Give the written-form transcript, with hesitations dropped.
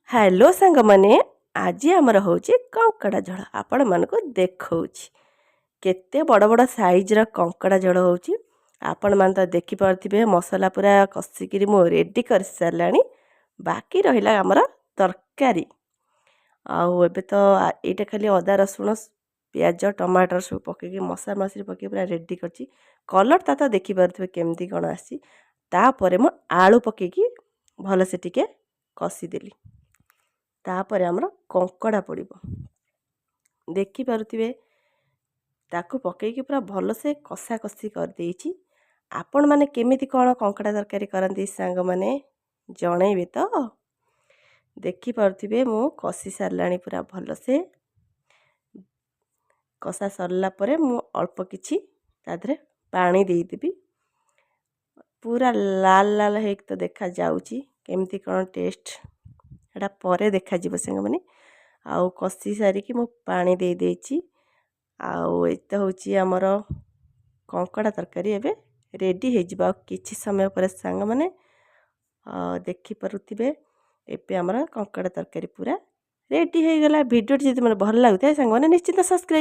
hello सांग माने आज आमर हूँ कंकड़ा झोल आपण मानक देखा केते बड़ बड़ साइज कंकड़ा झोल हो आपण मान तो देखिपे मसला पूरा कषिक रेडी कर सारा बाकी रहा आमर तरकारी आउ तो यहाँ खाली अदा रसुण पियाज टमाटर सब पकईकि मसला मसली पकई पूरा रेडी कर कलर ता तो देखिपे केमती कौन आपर मु आलू पकईकि भलसे टिके कषिदेली तापर आमर कंकड़ा पड़ो देखिपे ताकू पकईकि पूरा भलसे कषा कषि कर आपण मैंने केमिति कौन कंकड़ा तरकारी करती सांग मैंने जनइबे तो देखिपे मु कषि सारा पूरा भलसे कषा सरला परे मु अल्प किछि तादरे पानी देदेवी पूरा लाल लाल हो तो देखा जाउची केमती कौन टेस्ट एटा परे देखा जीव सांग मैंने आउ कषि सारिकी मु पानी दे देछि आउ एत होची हमर कंकड़ा तरकारी एबे रेडी हो किछि समय पर सांग मैंने देखि परुथिबे एबे हमर कंकड़ा तरकारी पूरा रेडी हो गला वीडियो जदि मन भल लागुता सांग मैंने निश्चित सब्सक्राइब